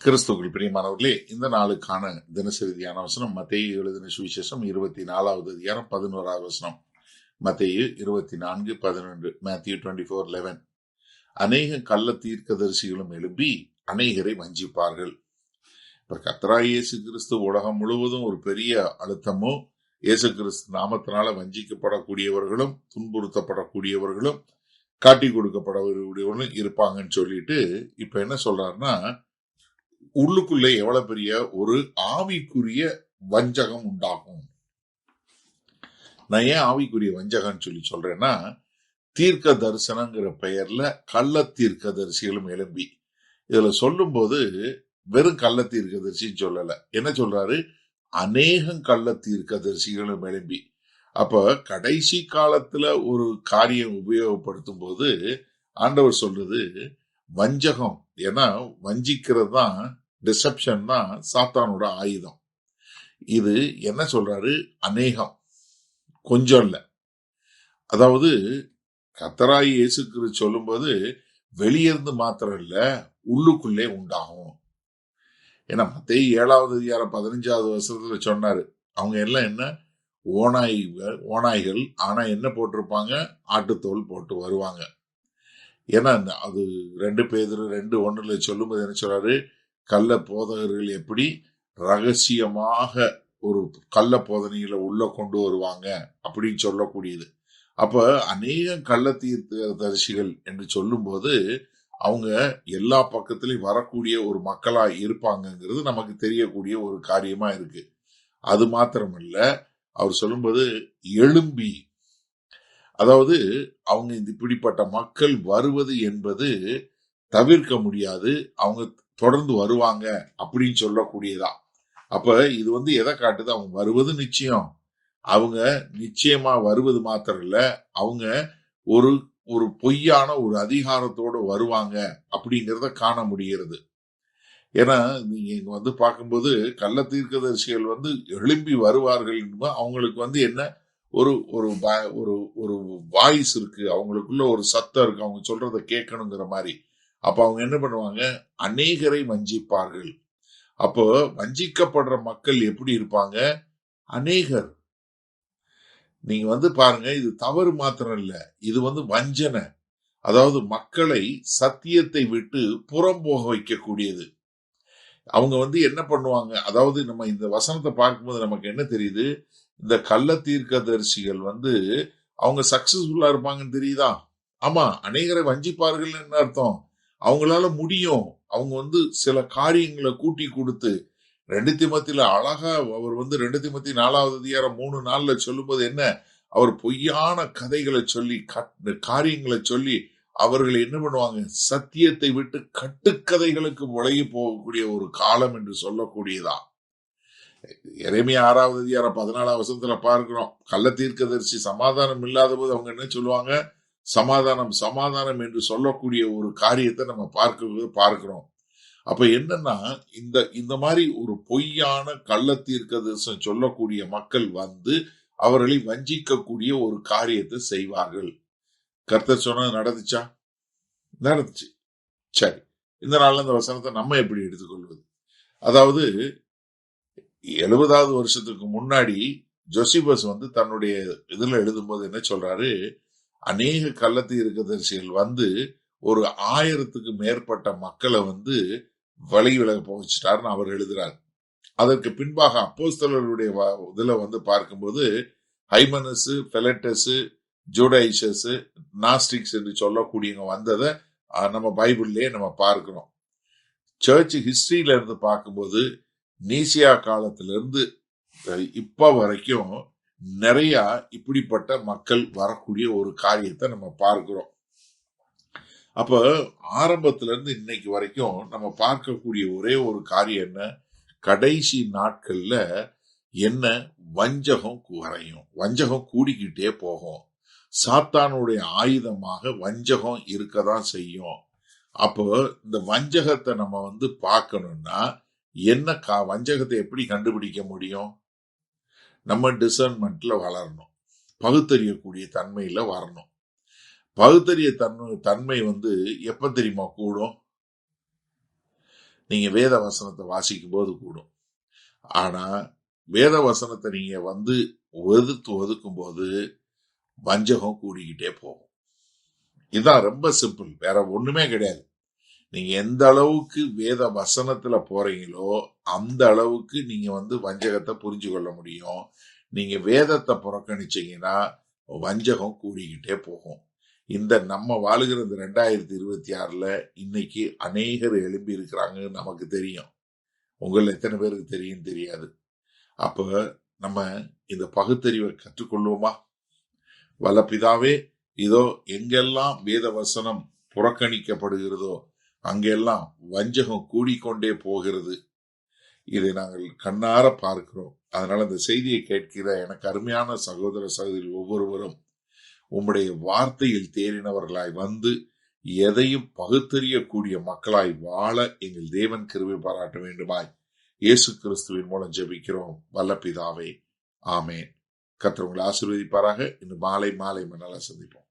கிறிஸ்துவுக்குள் பிரியமானவர்களே, இந்த நாளுக்கான தினசரி தியான வசனம் மத்தேயு எழுதின சுவிசேஷம் 24வது அதிகாரம் 11வது வசனம். மத்தேயு 24:11. Matthew 24:11. அநேக கள்ள தீர்க்கதரிசிகளும் எழும்பி அநேகரை வஞ்சிப்பார்கள். இப்ப கர்த்தராகிய இயேசு கிறிஸ்து உலகம் முழுவதும் ஒரு பெரிய அழுத்தமோ, இயேசு கிறிஸ்து நாமத்தினால வஞ்சிக்கப்படக்கூடியவர்களும் துன்புறுத்தப்படக்கூடியவர்களும் காட்டி கொடுக்கப்படக்கூடியவர்களும் இருப்பாங்கன்னு சொல்லிட்டு இப்ப என்ன சொல்றாருன்னா, உள்ளுக்குள்ள எவ்வளவு பெரிய ஒரு ஆவிக்குரிய வஞ்சகம் உண்டாகும். நான் ஏன் ஆவிக்குரிய வஞ்சகம் சொல்லி சொல்றேன்னா, தீர்க்க தரிசனங்கிற பெயர்ல கள்ள தீர்க்க தரிசிகளும் எழும்பி, இதுல சொல்லும் போது வெறும் கள்ள தீர்க்க தரிசின்னு சொல்லல. என்ன சொல்றாரு? அநேகம் கள்ள தீர்க்க தரிசிகளும் எழும்பி. அப்ப கடைசி காலத்துல ஒரு காரியம் உபயோகப்படுத்தும் போது ஆண்டவர் சொல்றது வஞ்சகம். ஏன்னா வஞ்சிக்கிறது தான், டிசெப்ஷன் தான் சாத்தானோட ஆயுதம். இது என்ன சொல்றாரு? அநேகம், கொஞ்சம் இல்ல. அதாவது கர்த்தராகிய இயேசு கிறிஸ்து சொல்லும்போது வெளியிருந்து மாத்திரம் இல்ல, உள்ளுக்குள்ளே உண்டாகும். ஏன்னா மத்தேயு 7வது அதிகாரம் 15வது வசனத்துல சொன்னாரு, அவங்க எல்லாம் என்ன ஓநாய்கள், ஆனா என்ன போட்டிருப்பாங்க? ஆட்டுத்தோல் போட்டு வருவாங்க. ஏன்னா அது 2 பேதுரு 2:1 சொல்லும்போது என்ன சொல்றாரு? கள்ள போதகர்கள் எப்படி ரகசியமாக ஒரு கள்ள போதனைகளை உள்ள கொண்டு வருவாங்க அப்படின்னு சொல்லக்கூடியது. அப்ப அநேக கள்ள தீர்க்கதரிசிகள் என்று சொல்லும் போது அவங்க எல்லா பக்கத்திலையும் வரக்கூடிய ஒரு மக்களா இருப்பாங்கிறது நமக்கு தெரியக்கூடிய ஒரு காரியமா இருக்கு. அது மாத்திரமல்ல, அவர் சொல்லும்போது எழும்பி, அதாவது அவங்க இப்படிப்பட்ட மக்கள் வருவது என்பது தவிர்க்க முடியாது, அவங்க தொடர்ந்து வருவாங்க அப்படின்னு சொல்லக்கூடியதா. அப்ப இது எதை காட்டுது? அவங்க வருவது நிச்சயம். அவங்க நிச்சயமா வருவது மாத்திரம் இல்ல, அவங்க ஒரு ஒரு பொய்யான ஒரு அதிகாரத்தோடு வருவாங்க அப்படிங்கிறத காண முடிகிறது. ஏன்னா நீங்க இங்க பார்க்கும்போது கள்ள தீர்க்கதரிசிகள் எழும்பி வருவார்கள். அவங்களுக்கு என்ன ஒரு ஒரு ஒரு ஒரு வாய்ஸ் இருக்கு, அவங்களுக்குள்ள ஒரு சத்தம் இருக்கு, அவங்க சொல்றதை கேட்கணுங்கிற மாதிரி. அப்ப அவங்க என்ன பண்ணுவாங்க? அநேகரை வஞ்சிப்பார்கள். அப்போ வஞ்சிக்கப்படுற மக்கள் எப்படி இருப்பாங்க? அநேகர். நீங்க பாருங்க, இது தவறு மாத்திரம் இல்ல, இது வஞ்சனை. அதாவது மக்களை சத்தியத்தை விட்டு புறம் போக வைக்கக்கூடியது. அவங்க என்ன பண்ணுவாங்க? அதாவது நம்ம இந்த வசனத்தை பார்க்கும்போது நமக்கு என்ன தெரியுது? இந்த கள்ள தீர்க்கதரிசிகள் அவங்க சக்சஸ்ஃபுல்லா இருப்பாங்கன்னு தெரியுதா? ஆமா, அநேகரை வஞ்சிப்பார்கள் என்ன அர்த்தம்? அவங்களால முடியும். அவங்க சில காரியங்களை கூட்டி கொடுத்து 2 தீமோத்தேயுல அழகா அவர் 2 தீமோத்தேயு 4வது அதிகாரம் 3:4 சொல்லும்போது என்ன, அவர் பொய்யான கதைகளை சொல்லி காரியங்களை சொல்லி அவர்கள் என்ன பண்ணுவாங்க? சத்தியத்தை விட்டு கட்டுக்கதைகளுக்கு விலகி போகக்கூடிய ஒரு காலம் என்று சொல்லக்கூடியதா. எரேமியா 6வது அதிகாரம் 14வது வசனத்துல பார்க்கிறோம், கள்ள தீர்க்கதரிசி சமாதானம் இல்லாத போது அவங்க என்ன சொல்லுவாங்க? சமாதானம் சமாதானம் என்று சொல்லக்கூடிய ஒரு காரியத்தை நம்ம பார்க்கிறோம். அப்ப என்னன்னா, இந்த மாதிரி ஒரு பொய்யான கள்ள தீர்க்கதரிசனம் சொல்லக்கூடிய மக்கள் அவர்களை வஞ்சிக்கக்கூடிய ஒரு காரியத்தை செய்வார்கள். கர்த்தர் சொன்னது நடந்துச்சா? நடந்துச்சு. சரி, இந்த நாள்ல இந்த வசனத்தை நம்ம எப்படி எடுத்துக்கொள்வது? அதாவது 70வது வருஷத்துக்கு முன்னாடி ஜோசிபஸ் தன்னுடைய இதுல எழுதும்போது என்ன சொல்றாரு? அநேக கள்ள தீர்க்கதரிசிகள் ஒரு 1000க்கு மேற்பட்ட மக்களை வழி விலக போச்சுட்டாருன்னு அவர் எழுதுறார். அதற்கு பின்பாக அப்போஸ்தலருடைய இதுல பார்க்கும்போது ஹைமனஸ், பெலட்டஸ், ஜூடைசஸ், நாஸ்டிக்ஸ் என்று சொல்லக்கூடியவங்க வந்ததை நம்ம பைபிள்லயே நம்ம பார்க்கிறோம். சர்ச் ஹிஸ்டரியில இருந்து பார்க்கும்போது நீசியா காலத்திலிருந்து இப்ப வரைக்கும் நிறைய இப்படிப்பட்ட மக்கள் வரக்கூடிய ஒரு காரியத்தை நம்ம பார்க்கிறோம். அப்ப ஆரம்பத்துல இருந்து இன்னைக்கு வரைக்கும் நம்ம பார்க்கக்கூடிய ஒரே ஒரு காரியம் என்ன? கடைசி நாட்கள்ல என்ன? வஞ்சகம் குறையும், வஞ்சகம் கூடிக்கிட்டே போகும். சாத்தானுடைய ஆயுதமாக வஞ்சகம் இருக்கதான் செய்யும். அப்போ இந்த வஞ்சகத்தை நம்ம பார்க்கணும்னா என்ன? வஞ்சகத்தை எப்படி கண்டுபிடிக்க முடியும்? நம்ம டிசர்ன்மெண்ட்ல வளரணும், பகுத்தறியக்கூடிய தன்மையில வரணும். பகுத்தறிய தன்மை எப்ப தெரியுமா கூடும்? நீங்க வேத வசனத்தை வாசிக்கும் போது கூடும். ஆனா வேத வசனத்தை நீங்க ஒதுக்கும் போது வஞ்சகம் கூடிக்கிட்டே போகும். இதுதான் ரொம்ப சிம்பிள், வேற ஒண்ணுமே கிடையாது. நீங்க எந்த அளவுக்கு வேத வசனத்துல போறீங்களோ அந்த அளவுக்கு நீங்க வஞ்சகத்தை புரிஞ்சு கொள்ள முடியும். நீங்க வேதத்தை புறக்கணிச்சீங்கன்னா வஞ்சகம் கூடிக்கிட்டே போகும். இந்த நம்ம வாழுகிற 2026 இன்னைக்கு அநேகர் எழும்பி இருக்கிறாங்கன்னு நமக்கு தெரியும். உங்கள எத்தனை பேருக்கு தெரியும் தெரியாது. அப்ப நம்ம இந்த பகுத்தறிவை கற்றுக்கொள்வோமா? வல்ல பிதாவே, இதோ எங்கெல்லாம் வேத வசனம் புறக்கணிக்கப்படுகிறதோ அங்கெல்லாம் வஞ்சகம் கூடிக்கொண்டே போகிறது. இதை நாங்கள் கண்ணார பார்க்கிறோம். அதனால இந்த செய்தியை கேட்கிற எனக்கு அருமையான சகோதர சகோதரி ஒவ்வொருவரும் உம்முடைய வார்த்தையில் தேறினவர்களாய் எதையும் பகுத்தறியக்கூடிய மக்களாய் வாழ எங்கள் தேவன் கிருபை பாராட்ட வேண்டுமாய் இயேசு கிறிஸ்துவின் மூலம் ஜெபிக்கிறோம் வல்ல பிதாவே, ஆமேன். கர்த்தர் உங்களை ஆசீர்வதிப்பாராக. இன்று மாலை மணல சந்திப்போம்.